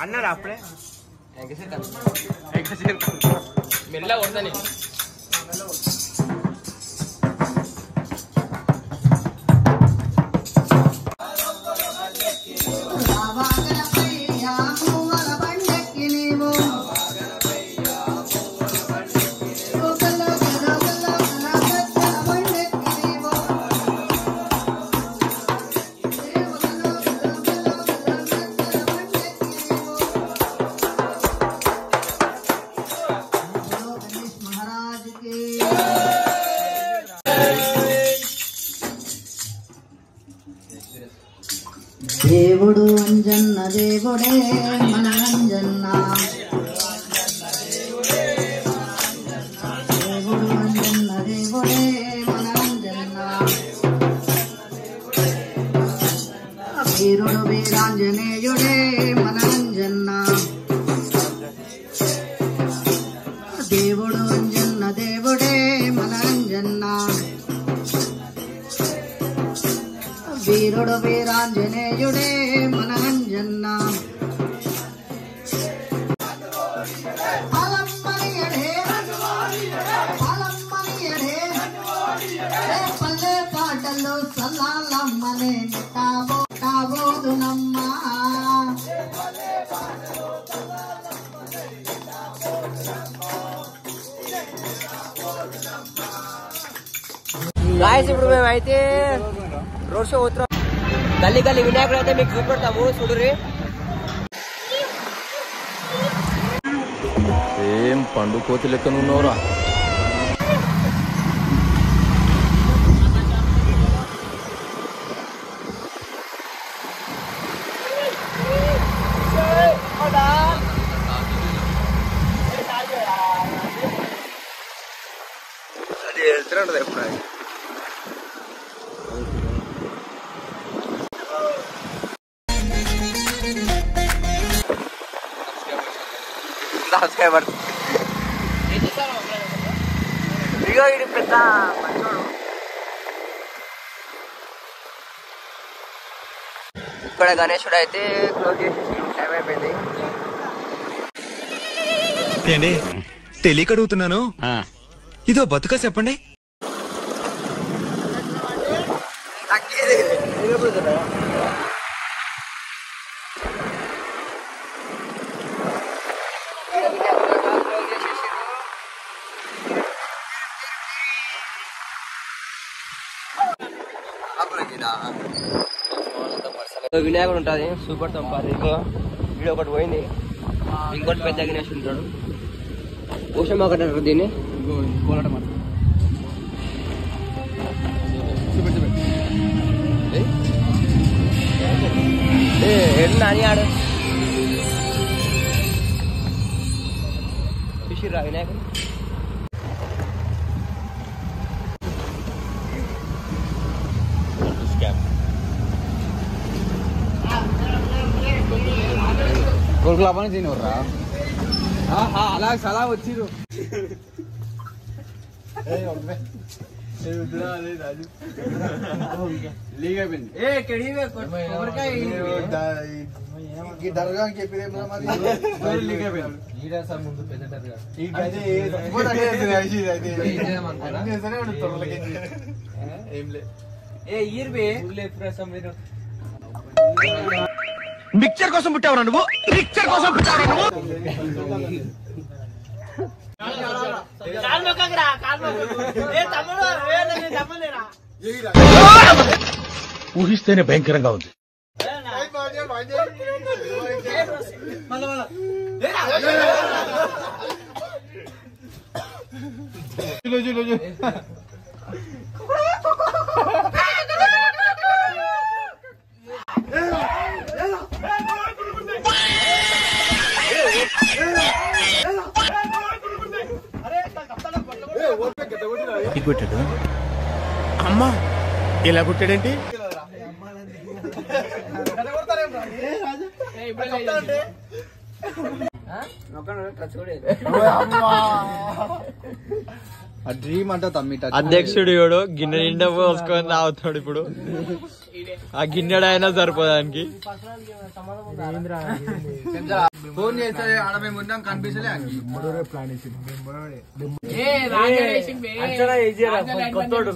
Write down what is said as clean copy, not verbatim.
అన్నాడు అప్పుడే మెల్ల కొడతాను దేవుడు అంజన్న దేవుడే మన అంజన్న దేవుడు అంజన్న దేవుడే మన అంజన్న వీరుడు వీరాంజనేయుడే మన అంజన్న దేవుడు అంజన్న దేవుడే మన అంజన్న వీరుడు వీరాంజనేయుడే మన అంజన్న పల్లె పాటలు సల్లాలమ్మనే కాబోదునమ్మా గాయస్ ఇప్పుడు మేమైతే రోడ్ షో పోతున్నాం గల్లీ గల్లీ వినాయకుడు అయితే మీకు చూపెడతాము చూడురి ఏం పండు కోతి లెక్కన ఉన్నావురా అది వెళ్తున్నాడు ఎప్పుడు సబ్స్క్రైబర్ ఇగో ఇది పెద్ద మంచోడు ఇక్కడ గణేశుడు అయితే క్లోజ్ చేసేసి టైం అయిపోయింది ఏండి తెలియక అడుగుతున్నాను ఇదో బతుక చెప్పండి వినాయకుడు ఉంటుంది సూపర్ సంపాది ఇంకో వీడియో ఒకటి పోయింది ఇంకోటి పెద్ద గణేష్ ఉంటాడు ఊషం ఒకటి అంటారు దీన్ని నాని ఆడు చూసిర్రా వినాయకుడు కొడుకులు పని తినవర్రా అలా సలా వచ్చిరు లీగ్ అయిపోయింది దర్గాకి చెప్పి లీగ్ అయిపోయింది మిక్చర్ కోసం పుట్టావురా నువ్వు మిక్చర్ కోసం పుట్టావురా నువ్వు ఊహిస్తేనే భయంకరంగా ఉంది కొట్టాడు అమ్మా ఇలా కొట్టాడేంటి డ్రీమ్ అంట తమ్మి అధ్యక్షుడు ఇవాడు గిన్నె నిండా పోసుకొని తాగుతాడు ఇప్పుడు. ఆ గిన్నెడు అయినా సరిపోదానికి. ఫోన్ చేస్తే ఆడ మేము ఉన్నాం కనిపించలే. కొత్తోడు